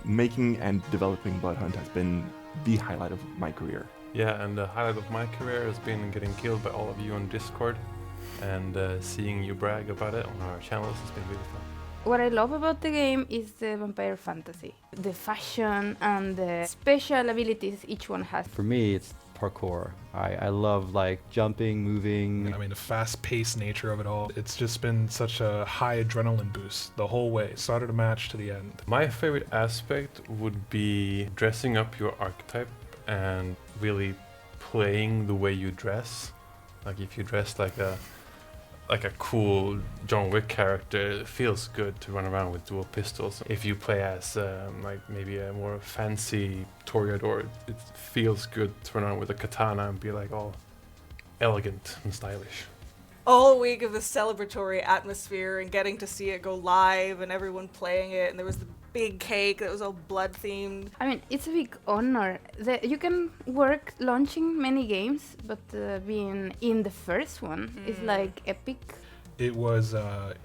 Making and developing Bloodhunt has been the highlight of my career. Yeah, and the highlight of my career has been getting killed by all of you on Discord, and seeing you brag about it on our channels has been really fun. What I love about the game is the vampire fantasy, the fashion and the special abilities each one has. For me, it's parkour. I love like jumping, moving. I mean, the fast-paced nature of it all. It's just been such a high adrenaline boost the whole way, start of the match to the end. My favorite aspect would be dressing up your archetype and really playing the way you dress. Like if you dress like a cool John Wick character, it feels good to run around with dual pistols. If you play as like maybe a more fancy Toreador, it feels good to run around with a katana and be like all elegant and stylish. All week of the celebratory atmosphere and getting to see it go live and everyone playing it, and there was the big cake that was all blood themed. I mean, it's a big honor. You can work launching many games, but being in the first one is like epic. It was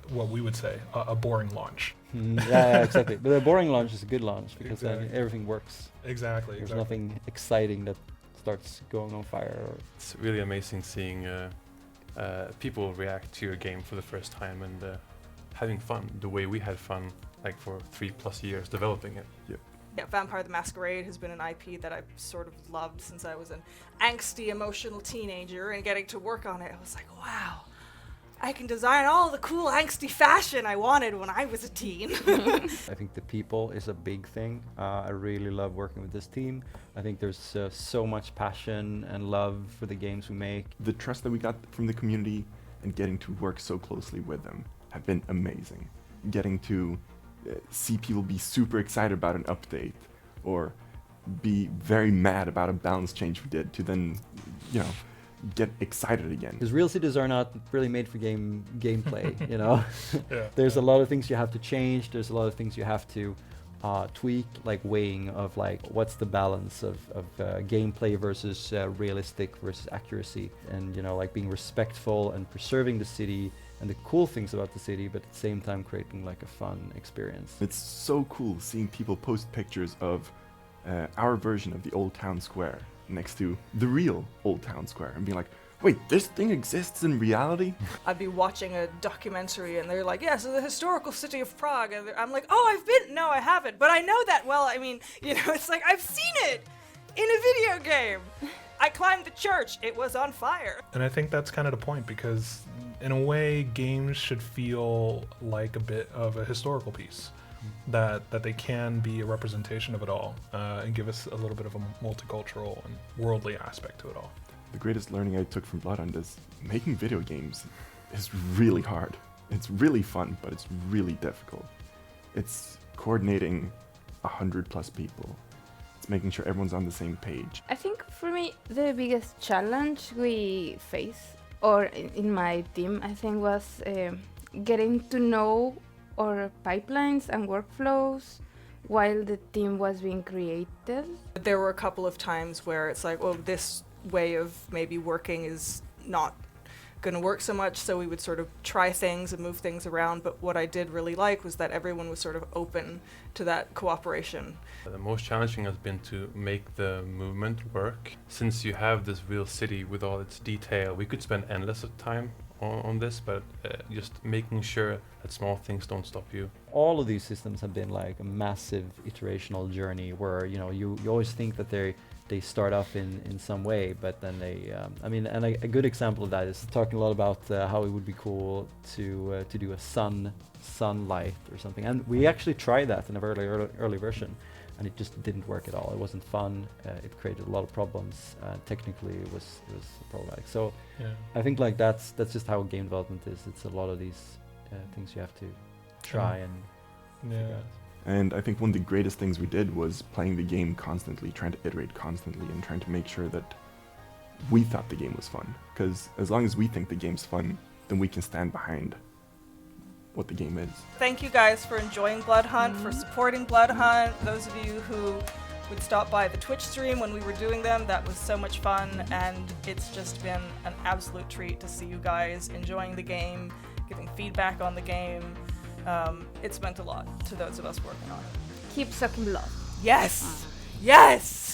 what we would say a boring launch. Yeah, exactly. But a boring launch is a good launch because then Exactly. everything works. Exactly. There's nothing exciting that starts going on fire. It's really amazing seeing people react to your game for the first time and having fun the way we had fun like for 3+ years developing it. Yeah, Vampire the Masquerade has been an IP that I've sort of loved since I was an angsty, emotional teenager, and getting to work on it, I was like, wow, I can design all the cool, angsty fashion I wanted when I was a teen. I think the people is a big thing. I really love working with this team. I think there's so much passion and love for the games we make. The trust that we got from the community and getting to work so closely with them have been amazing. Getting to see people be super excited about an update or be very mad about a balance change we did to then, get excited again. Because real cities are not really made for gameplay, you know? Yeah. There's a lot of things you have to change. There's a lot of things you have to tweak, like weighing of like what's the balance of gameplay versus realistic versus accuracy, and like being respectful and preserving the city and the cool things about the city, but at the same time creating like a fun experience. It's so cool seeing people post pictures of our version of the Old Town Square next to the real Old Town Square and being like, wait, this thing exists in reality? I'd be watching a documentary and they're like, yeah, so the historical city of Prague. And I'm like, oh, I've been, no, I haven't, but I know that well. I mean, it's like, I've seen it in a video game. I climbed the church, it was on fire. And I think that's kind of the point, because in a way, games should feel like a bit of a historical piece. That they can be a representation of it all and give us a little bit of a multicultural and worldly aspect to it all. The greatest learning I took from Bloodhunt is making video games is really hard. It's really fun, but it's really difficult. It's coordinating 100+ people. It's making sure everyone's on the same page. I think for me, the biggest challenge we face, or in my team, I think was getting to know our pipelines and workflows while the team was being created. There were a couple of times where it's like, well, this way of maybe working is not going to work so much, so we would sort of try things and move things around. But what I did really like was that everyone was sort of open to that cooperation. The most challenging has been to make the movement work. Since you have this real city with all its detail, we could spend endless of time on this, but just making sure that small things don't stop you. All of these systems have been like a massive iterational journey where you always think that they start off in some way, but then they and a good example of that is talking a lot about how it would be cool to do a sunlight or something, and we actually tried that in a very early version, and it just didn't work at all. It wasn't fun. It created a lot of problems. Technically, it was problematic. So Yeah. I think like that's just how game development is. It's a lot of these things you have to try and figure out. And I think one of the greatest things we did was playing the game constantly, trying to iterate constantly, and trying to make sure that we thought the game was fun. Because as long as we think the game's fun, then we can stand behind what the game is. Thank you guys for enjoying Bloodhunt, for supporting Bloodhunt. Those of you who would stop by the Twitch stream when we were doing them, that was so much fun, and it's just been an absolute treat to see you guys enjoying the game, giving feedback on the game. It's meant a lot to those of us working on it. keep sucking blood. Yes. Yes.